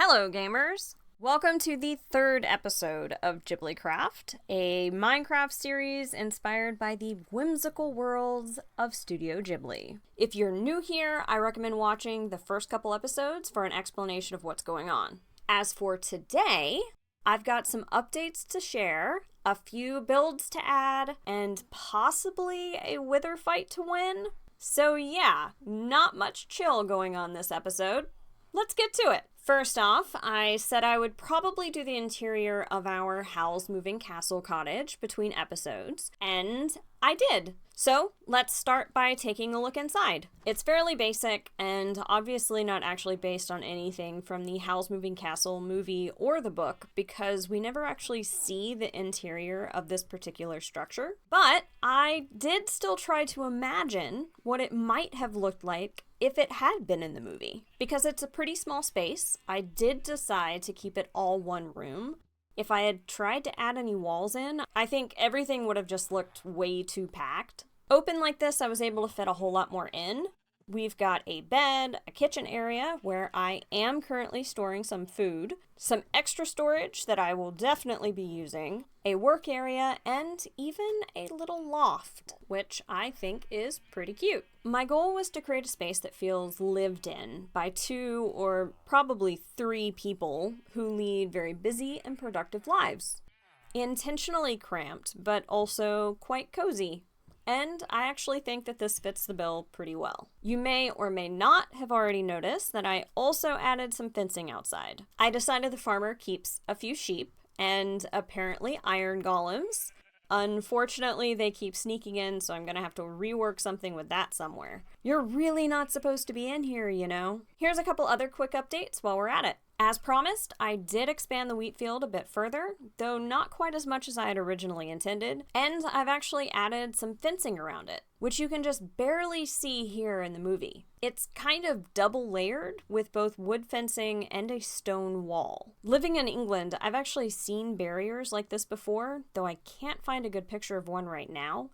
Hello, gamers! Welcome to the third episode of Ghibli-Craft, a Minecraft series inspired by the whimsical worlds of Studio Ghibli. If you're new here, I recommend watching the first couple episodes for an explanation of what's going on. As for today, I've got some updates to share, a few builds to add, and possibly a wither fight to win. So yeah, not much chill going on this episode. Let's get to it! First off, I said I would probably do the interior of our Howl's Moving Castle cottage between episodes, and I did. So let's start by taking a look inside. It's fairly basic and obviously not actually based on anything from the Howl's Moving Castle movie or the book because we never actually see the interior of this particular structure. But I did still try to imagine what it might have looked like if it had been in the movie. Because it's a pretty small space, I did decide to keep it all one room. If I had tried to add any walls in, I think everything would have just looked way too packed. Open like this, I was able to fit a whole lot more in. We've got a bed, a kitchen area where I am currently storing some food, some extra storage that I will definitely be using, a work area, and even a little loft, which I think is pretty cute. My goal was to create a space that feels lived in by 2 or probably 3 people who lead very busy and productive lives. Intentionally cramped, but also quite cozy. And I actually think that this fits the bill pretty well. You may or may not have already noticed that I also added some fencing outside. I decided the farmer keeps a few sheep and apparently iron golems. Unfortunately, they keep sneaking in, so I'm gonna have to rework something with that somewhere. You're really not supposed to be in here, you know? Here's a couple other quick updates while we're at it. As promised, I did expand the wheat field a bit further, though not quite as much as I had originally intended, and I've actually added some fencing around it, which you can just barely see here in the movie. It's kind of double layered with both wood fencing and a stone wall. Living in England, I've actually seen barriers like this before, though I can't find a good picture of one right now.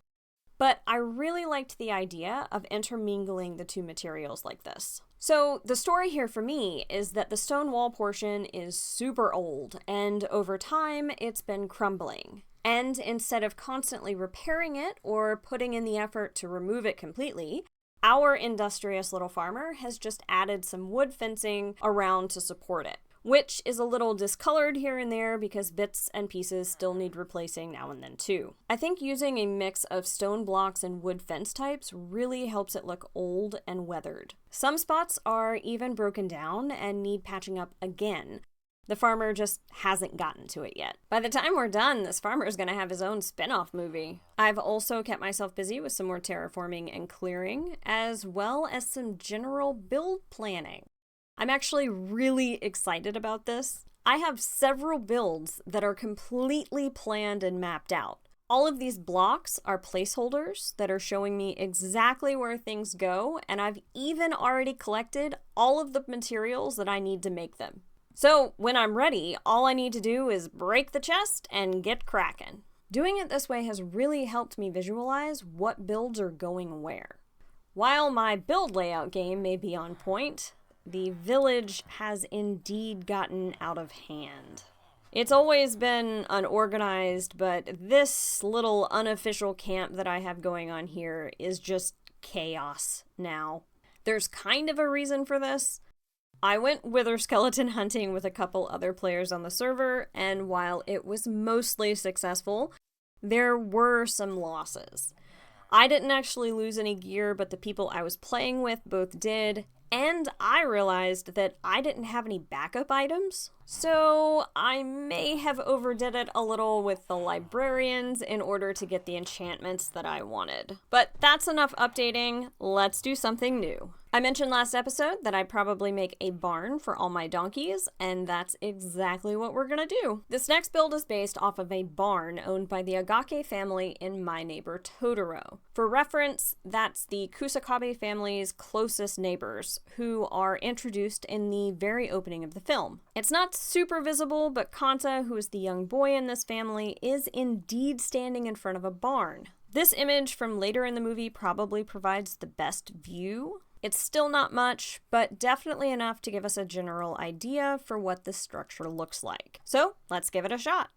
But I really liked the idea of intermingling the two materials like this. So the story here for me is that the stone wall portion is super old, and over time it's been crumbling. And instead of constantly repairing it or putting in the effort to remove it completely, our industrious little farmer has just added some wood fencing around to support it, which is a little discolored here and there because bits and pieces still need replacing now and then too. I think using a mix of stone blocks and wood fence types really helps it look old and weathered. Some spots are even broken down and need patching up again. The farmer just hasn't gotten to it yet. By the time we're done, this farmer is going to have his own spin-off movie. I've also kept myself busy with some more terraforming and clearing, as well as some general build planning. I'm actually really excited about this. I have several builds that are completely planned and mapped out. All of these blocks are placeholders that are showing me exactly where things go, and I've even already collected all of the materials that I need to make them. So when I'm ready, all I need to do is break the chest and get cracking. Doing it this way has really helped me visualize what builds are going where. While my build layout game may be on point, the village has indeed gotten out of hand. It's always been unorganized, but this little unofficial camp that I have going on here is just chaos now. There's kind of a reason for this. I went wither skeleton hunting with a couple other players on the server, and while it was mostly successful, there were some losses. I didn't actually lose any gear, but the people I was playing with both did, and I realized that I didn't have any backup items. So I may have overdid it a little with the librarians in order to get the enchantments that I wanted. But that's enough updating, let's do something new. I mentioned last episode that I'd probably make a barn for all my donkeys, and that's exactly what we're gonna do. This next build is based off of a barn owned by the Agake family in My Neighbor Totoro. For reference, that's the Kusakabe family's closest neighbors, who are introduced in the very opening of the film. It's not super visible, but Kanta, who is the young boy in this family, is indeed standing in front of a barn. This image from later in the movie probably provides the best view. It's still not much, but definitely enough to give us a general idea for what this structure looks like. So let's give it a shot.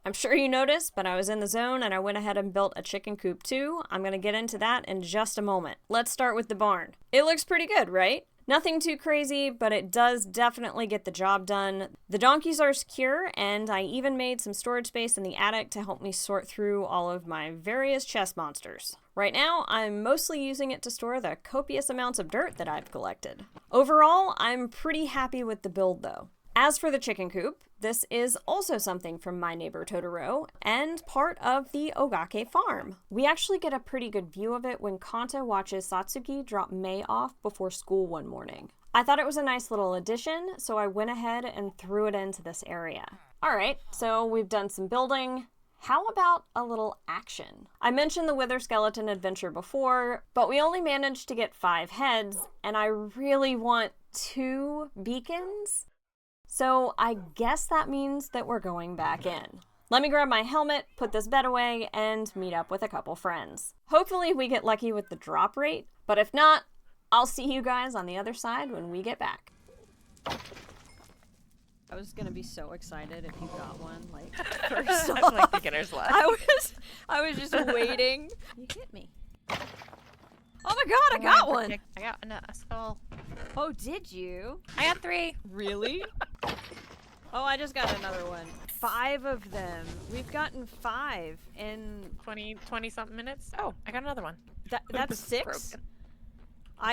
I'm sure you noticed, but I was in the zone and I went ahead and built a chicken coop too. I'm going to get into that in just a moment. Let's start with the barn. It looks pretty good, right? Nothing too crazy, but it does definitely get the job done. The donkeys are secure, and I even made some storage space in the attic to help me sort through all of my various chest monsters. Right now, I'm mostly using it to store the copious amounts of dirt that I've collected. Overall, I'm pretty happy with the build though. As for the chicken coop, this is also something from My Neighbor Totoro and part of the Ogake farm. We actually get a pretty good view of it when Kanta watches Satsuki drop Mei off before school one morning. I thought it was a nice little addition, so I went ahead and threw it into this area. Alright, so we've done some building. How about a little action? I mentioned the Wither Skeleton adventure before, but we only managed to get 5 heads, and I really want 2 beacons. So I guess that means that we're going back in. Let me grab my helmet, put this bed away, and meet up with a couple friends. Hopefully we get lucky with the drop rate, but if not, I'll see you guys on the other side when we get back. I was gonna be so excited if you got one, like, first off. Like beginner's luck. I was just waiting. You hit me. Oh my god, I got one! I got a skull. Oh, did you? I got 3. Really? Oh, I just got another one. 5 of them. We've gotten 5 in 20 something minutes. Oh, I got another one. That's 6?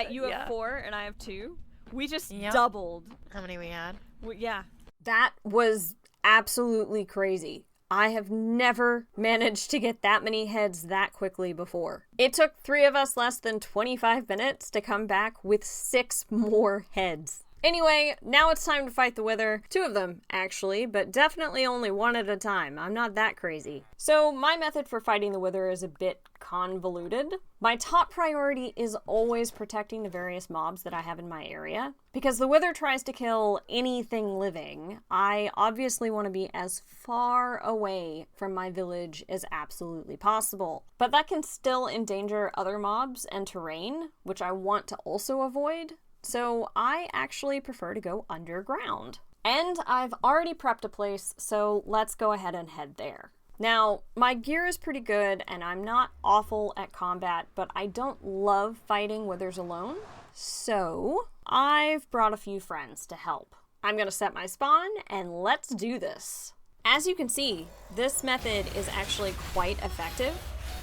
You have Yeah. 4 and I have 2. We just Yep. doubled. How many we had? Yeah. That was absolutely crazy. I have never managed to get that many heads that quickly before. It took 3 of us less than 25 minutes to come back with 6 more heads. Anyway, now it's time to fight the Wither. 2 of them, actually, but definitely only 1 at a time. I'm not that crazy. So my method for fighting the Wither is a bit convoluted. My top priority is always protecting the various mobs that I have in my area. Because the Wither tries to kill anything living, I obviously want to be as far away from my village as absolutely possible. But that can still endanger other mobs and terrain, which I want to also avoid. So I actually prefer to go underground. And I've already prepped a place, so let's go ahead and head there. Now, my gear is pretty good, and I'm not awful at combat, but I don't love fighting withers alone. So I've brought a few friends to help. I'm gonna set my spawn, and let's do this. As you can see, this method is actually quite effective.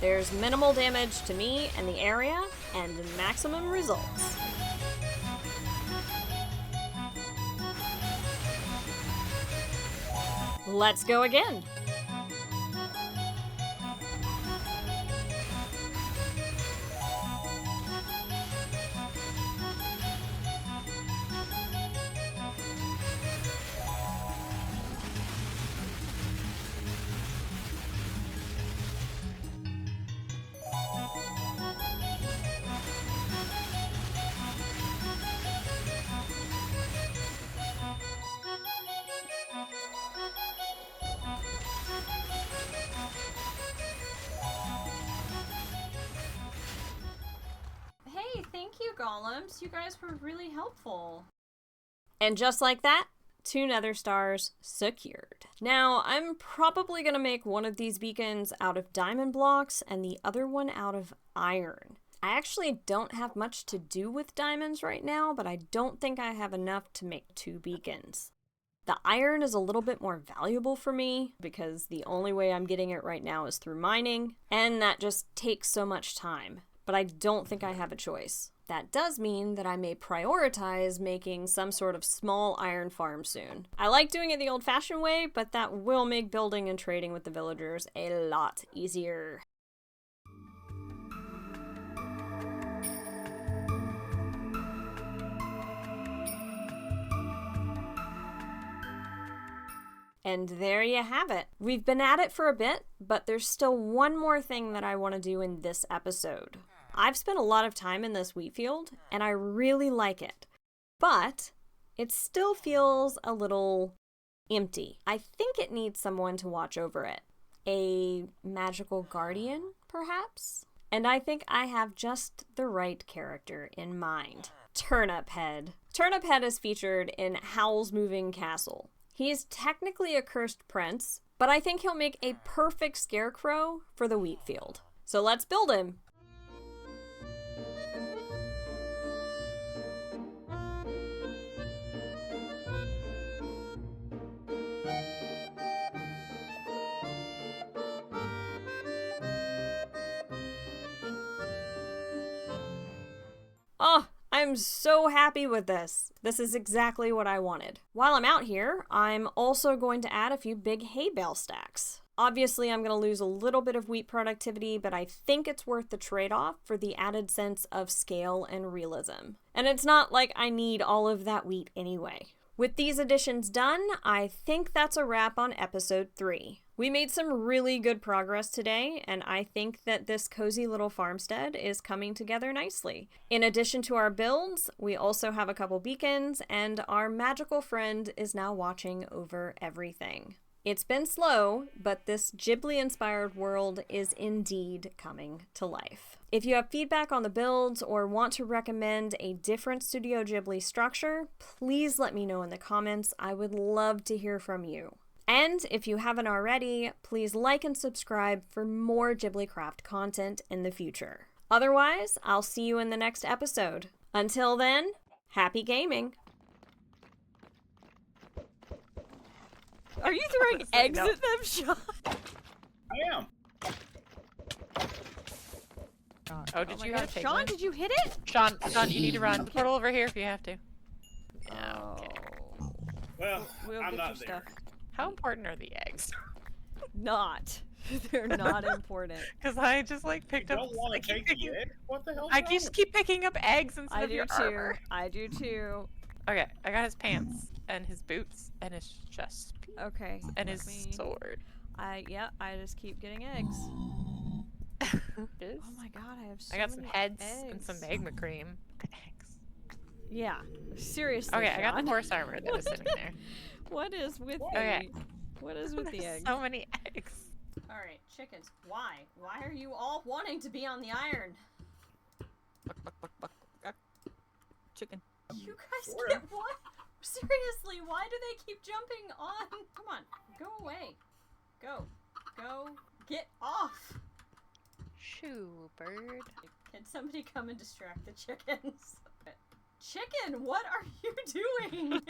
There's minimal damage to me and the area, and maximum results. Let's go again. items. You guys were really helpful. And just like that, 2 nether stars secured. Now, I'm probably going to make one of these beacons out of diamond blocks and the other one out of iron. I actually don't have much to do with diamonds right now, but I don't think I have enough to make 2 beacons. The iron is a little bit more valuable for me because the only way I'm getting it right now is through mining, and that just takes so much time. But I don't think I have a choice. That does mean that I may prioritize making some sort of small iron farm soon. I like doing it the old-fashioned way, but that will make building and trading with the villagers a lot easier. And there you have it. We've been at it for a bit, but there's still one more thing that I want to do in this episode. I've spent a lot of time in this wheat field, and I really like it. But it still feels a little empty. I think it needs someone to watch over it. A magical guardian, perhaps? And I think I have just the right character in mind. Turnip Head. Turnip Head is featured in Howl's Moving Castle. He is technically a cursed prince, but I think he'll make a perfect scarecrow for the wheat field. So let's build him. Oh, I'm so happy with this. This is exactly what I wanted. While I'm out here, I'm also going to add a few big hay bale stacks. Obviously, I'm going to lose a little bit of wheat productivity, but I think it's worth the trade-off for the added sense of scale and realism. And it's not like I need all of that wheat anyway. With these additions done, I think that's a wrap on episode 3. We made some really good progress today, and I think that this cozy little farmstead is coming together nicely. In addition to our builds, we also have a couple beacons, and our magical friend is now watching over everything. It's been slow, but this Ghibli-inspired world is indeed coming to life. If you have feedback on the builds or want to recommend a different Studio Ghibli structure, please let me know in the comments. I would love to hear from you. And if you haven't already, please like and subscribe for more Ghibli-Craft content in the future. Otherwise, I'll see you in the next episode. Until then, happy gaming! Are you throwing eggs at them, Sean? I am. Oh, did you hit it? Sean, did you hit it? Sean, you need to run. Portal over here if you have to. Okay. Well, We'll I'm get not your there. stuff. How important are the eggs? Not. They're not important. Because I just like picked You up. don't want I to keep take the picking- egg? What the hell? I just keep picking up eggs instead I of do your too. armor. I do too. Okay, I got his pants and his boots and his chest piece Okay. and let his me- sword. I just keep getting eggs. Yes. Oh my god, I have so I got some many heads eggs. and some magma cream. Eggs. Yeah. Seriously. Okay, I got Sean. the horse armor that was sitting there. What is with Okay. What is with the There's eggs? so many eggs. Alright, chickens. Why? Why are you all wanting to be on the iron? Chicken. You guys Sort get what? Seriously, why do they keep jumping on? Come on, go away. Go. Go. Get off. Shoo, bird. Can somebody come and distract the chickens? Chicken, what are you doing?